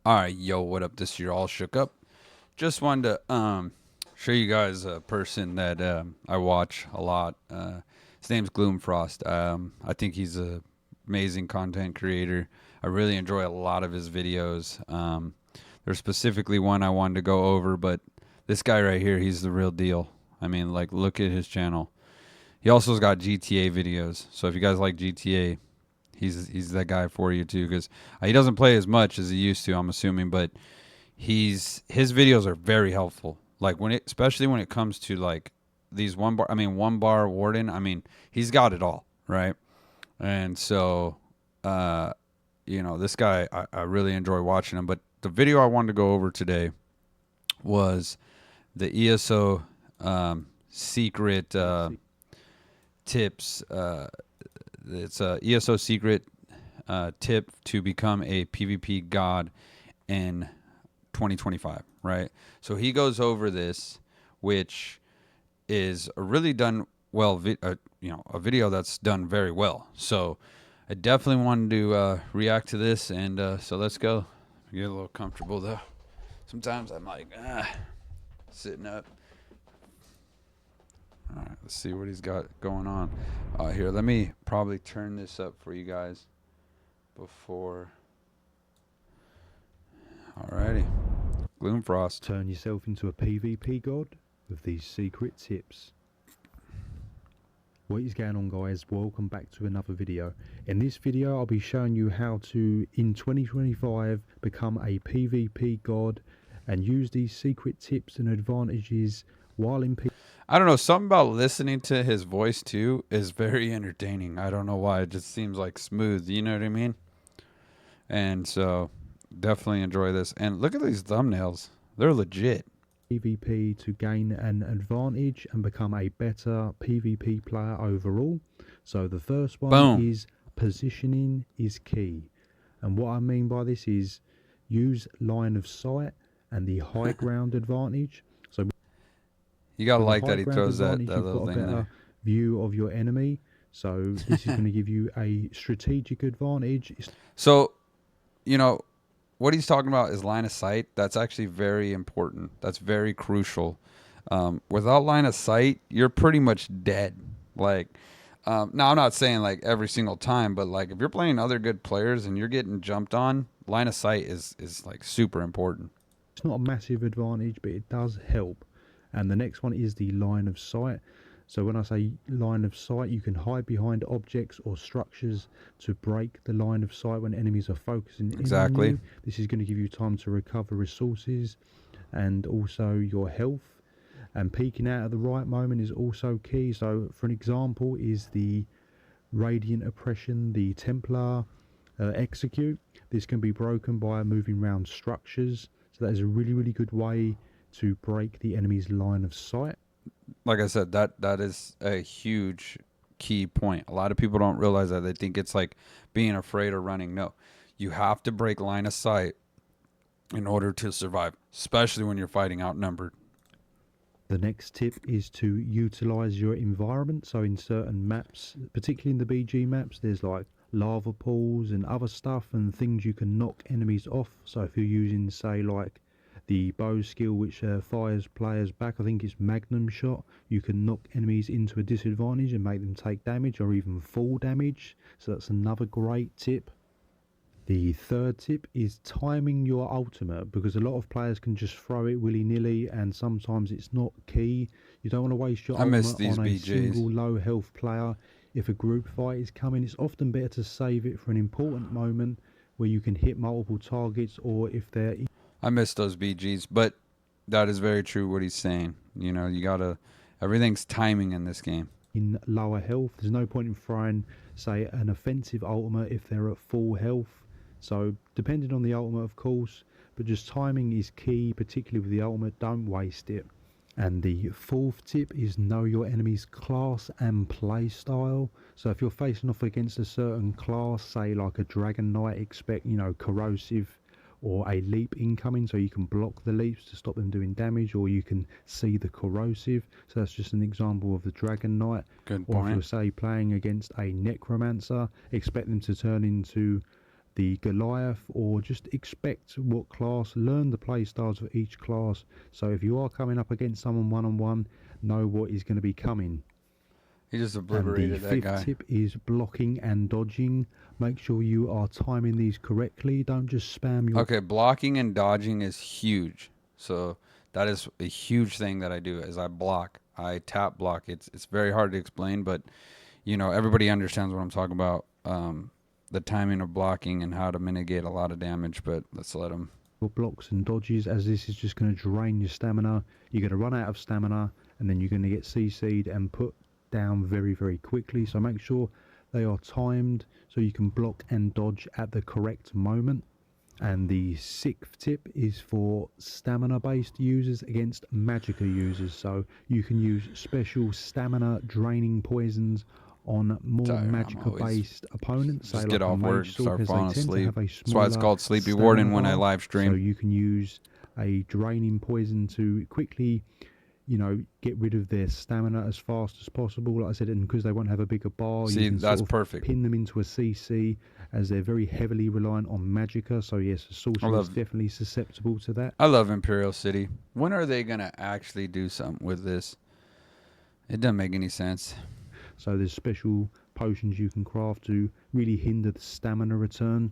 Alright, yo, what up? This year all shook up. Just wanted to show you guys a person that I watch a lot. His name's Gloomfrost. I think he's a amazing content creator. I really enjoy a lot of his videos. There's specifically one I wanted to go over, but this guy right here, he's the real deal. I mean, like, look at his channel. He also's got GTA videos. So if you guys like GTA, he's that guy for you too, because he doesn't play as much as he used to, I'm assuming, but his videos are very helpful. Like especially when it comes to like these one bar warden. I mean, he's got it all, right? And so, uh, this guy, I really enjoy watching him. But the video I wanted to go over today was the ESO secret tips. It's a ESO secret tip to become a PvP god in 2025, right? So he goes over this, which is a really done well, a video that's done very well. So I definitely wanted to react to this, and so let's go. Get a little comfortable though. Sometimes I'm like, sitting up. All right, let's see what he's got going on. Here, let me probably turn this up for you guys before. Alrighty, Gloomfrost. Turn yourself into a PvP god with these secret tips. What is going on, guys? Welcome back to another video. In this video I'll be showing you how to in 2025 become a PvP god and use these secret tips and advantages while in PvP. I don't know, something about listening to his voice too is very entertaining. I don't know why, it just seems like smooth, you know what I mean? And so definitely enjoy this. And look at these thumbnails. They're legit. PvP to gain an advantage and become a better PvP player overall. So the first one Boom. is positioning is key. And what I mean by this is use line of sight and the high ground advantage. So You gotta with the like high that he ground throws that advantage, you've little got a thing better there. view of your enemy. So this is going to give you a strategic advantage. So, what he's talking about is line of sight. That's actually very important. That's very crucial. Without line of sight, you're pretty much dead. Like, now I'm not saying like every single time, but like if you're playing other good players and you're getting jumped on, line of sight is like super important. It's not a massive advantage, but it does help. And the next one is the line of sight. So when I say line of sight, you can hide behind objects or structures to break the line of sight when enemies are focusing in on Exactly. you. This is going to give you time to recover resources and also your health. And peeking out at the right moment is also key. So for an example is the Radiant Oppression, the Templar Execute. This can be broken by moving around structures. So that is a really good way to break the enemy's line of sight. Like I said, that is a huge key point. A lot of people don't realize that. They think it's like being afraid or running. No, you have to break line of sight in order to survive, especially when you're fighting outnumbered. The next tip is to utilize your environment. So in certain maps, particularly in the BG maps, there's like lava pools and other stuff and things you can knock enemies off. So if you're using, say, like the bow skill which fires players back, I think it's magnum shot, you can knock enemies into a disadvantage and make them take damage or even fall damage. So that's another great tip. The third tip is timing your ultimate, because a lot of players can just throw it willy-nilly and sometimes it's not key. You don't want to waste your I miss ultimate these on a BJs. single low health player. If a group fight is coming, it's often better to save it for an important moment where you can hit multiple targets, or if they're I miss those BGs, but that is very true what he's saying. You gotta, everything's timing in this game. in lower health, there's no point in throwing, say, an offensive ultimate if they're at full health. So depending on the ultimate, of course, but just timing is key, particularly with the ultimate. Don't waste it. And the fourth tip is know your enemy's class and play style. So if you're facing off against a certain class, say like a Dragon Knight, expect, corrosive or a leap incoming, so you can block the leaps to stop them doing damage, or you can see the corrosive. So that's just an example of the Dragon Knight. Good Or if you're, point. say, playing against a Necromancer, expect them to turn into the Goliath, or just expect what class, learn the play styles for each class. So if you are coming up against someone one-on-one, know what is going to be coming. He just And the obliterated that fifth guy. tip is blocking and dodging. Make sure you are timing these correctly. Don't just spam your Okay, blocking and dodging is huge. So that is a huge thing that I do is I block. I tap block. It's very hard to explain, but you know, everybody understands what I'm talking about. The timing of blocking and how to mitigate a lot of damage, but let's let him. blocks and dodges, as this is just going to drain your stamina. You're going to run out of stamina, and then you're going to get CC'd and put down very, very quickly. So make sure they are timed so you can block and dodge at the correct moment. And the sixth tip is for stamina based users against magicka users. So you can use special stamina draining poisons on more Tired. I'm magicka always based opponents, say just like get a off work mage and sork, start as they falling tend to asleep. have a That's why it's smaller called Sleepy stamina Warden when I bar. live So stream. you can use a draining poison to quickly, you know, get rid of their stamina as fast as possible. Like I said, and because they won't have a bigger bar, See, you can that's sort of perfect. pin them into a CC, as they're very heavily reliant on magicka. So yes, a sorcerer is definitely susceptible to that. I love Imperial City. When are they gonna actually do something with this? It doesn't make any sense. So there's special potions you can craft to really hinder the stamina return.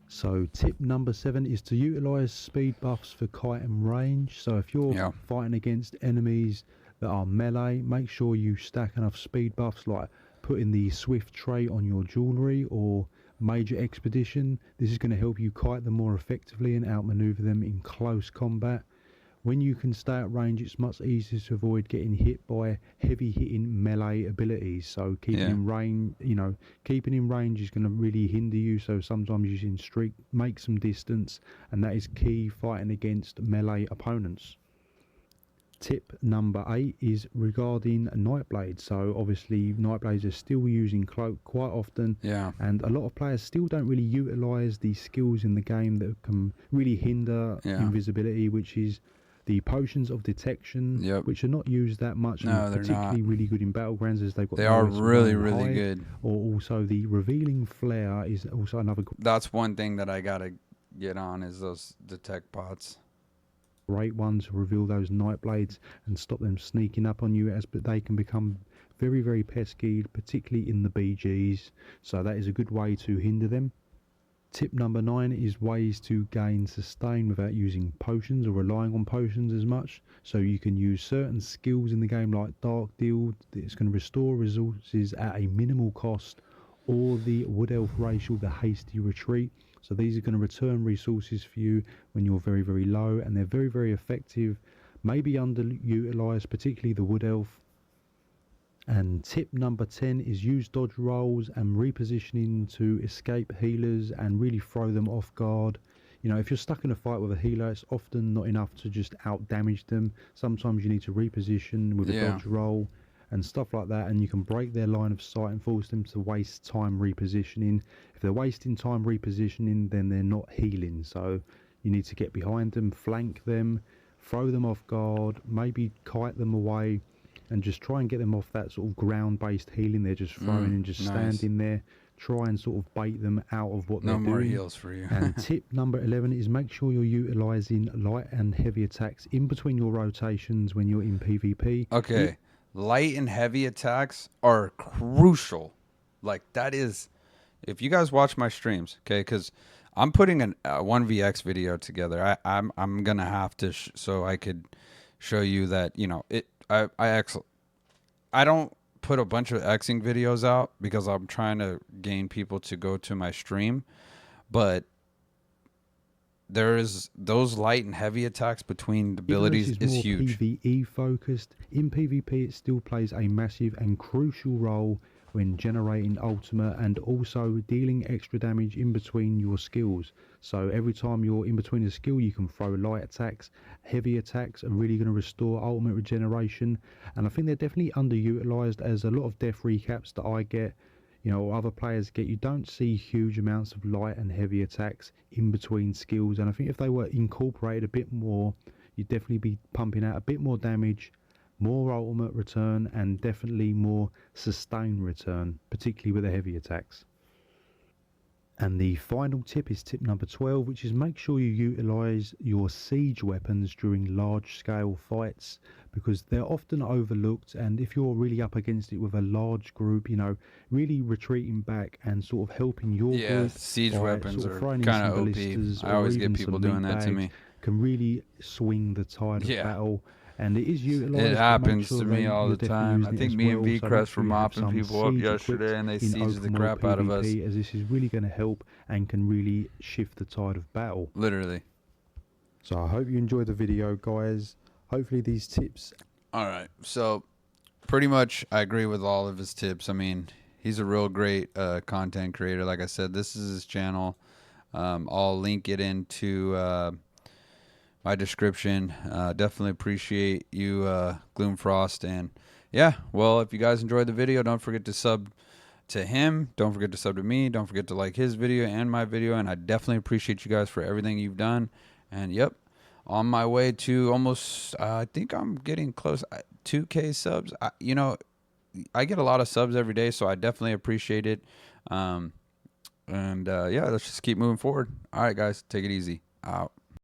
So tip number 7 is to utilize speed buffs for kite and range. So if you're Yeah. fighting against enemies that are melee, make sure you stack enough speed buffs, like putting the swift trait on your jewelry or major expedition. This is going to help you kite them more effectively and outmaneuver them in close combat. When you can stay at range, it's much easier to avoid getting hit by heavy hitting melee abilities. So keeping in range, you know, keeping in range is going to really hinder you. So sometimes using streak, make some distance, and that is key fighting against melee opponents. Tip number 8 is regarding Nightblade. So obviously Nightblades are still using cloak quite often, Yeah. and a lot of players still don't really utilize the skills in the game that can really hinder invisibility, which is the potions of detection, which are not used that much, No, and they're particularly not. really good in battlegrounds as they've got They are nowhere to run really, and really hide. good. Or also the revealing flare is also another That's one thing that I gotta get on is those detect pots. great one to reveal those night blades and stop them sneaking up on you, as but they can become very, very pesky, particularly in the BGs. So that is a good way to hinder them. Tip number 9 is ways to gain sustain without using potions or relying on potions as much. So you can use certain skills in the game like Dark Deal, that's going to restore resources at a minimal cost, or the Wood Elf Racial, the Hasty Retreat. So these are going to return resources for you when you're very, very low, and they're very, very effective, maybe underutilized, particularly the Wood Elf. And tip number 10 is use dodge rolls and repositioning to escape healers and really throw them off guard. You know, if you're stuck in a fight with a healer, it's often not enough to just out damage them. Sometimes you need to reposition with a dodge roll and stuff like that, and you can break their line of sight and force them to waste time repositioning. If they're wasting time repositioning, then they're not healing. So you need to get behind them, flank them, throw them off guard, maybe kite them away, and just try and get them off that sort of ground-based healing they're just throwing and just standing there. Try and sort of bait them out of what they're doing. No more heals for you. And tip number 11 is make sure you're utilizing light and heavy attacks in between your rotations when you're in PvP. Okay, light and heavy attacks are crucial. Like that is, if you guys watch my streams, okay, because I'm putting a 1vx video together. I'm gonna have to so I could show you that, you know, I don't put a bunch of Xing videos out because I'm trying to gain people to go to my stream, but there is those light and heavy attacks between the abilities is more huge. PvE focused. In PvP, it still plays a massive and crucial role when generating ultimate and also dealing extra damage in between your skills. So every time you're in between a skill, you can throw light attacks. Heavy attacks are really going to restore ultimate regeneration, and I think they're definitely underutilized, as a lot of death recaps that I get, you know, other players get, you don't see huge amounts of light and heavy attacks in between skills. And I think if they were incorporated a bit more, you'd definitely be pumping out a bit more damage, more ultimate return, and definitely more sustained return, particularly with the heavy attacks. And the final tip is tip number 12, which is make sure you utilize your siege weapons during large scale fights, because they're often overlooked. And if you're really up against it with a large group, you know, really retreating back and sort of helping your Yeah, group siege by weapons sort of are throwing in kind some of OP. ballistas I or always get even people some doing meat that to bags me. can really swing the tide of Yeah. battle. And it is It utilized, but make happens sure to that me all you're the definitely time. I using it think as me and well. V So make Crest were sure you have mopping some people up siege equipped yesterday and they in sieged the open world crap out of us. PvP, as this is really going to help and can really shift the tide of battle. Literally. So I hope you enjoyed the video, guys. Hopefully these tips. Alright, so pretty much I agree with all of his tips. I mean, he's a real great content creator. Like I said, this is his channel. I'll link it into my description. Definitely appreciate you, Gloomfrost. And yeah, well, if you guys enjoyed the video, don't forget to sub to him. Don't forget to sub to me. Don't forget to like his video and my video. And I definitely appreciate you guys for everything you've done. And yep, on my way to almost, I think I'm getting close, 2K subs. You know, I get a lot of subs every day, so I definitely appreciate it. And yeah, let's just keep moving forward. All right, guys, take it easy. Out.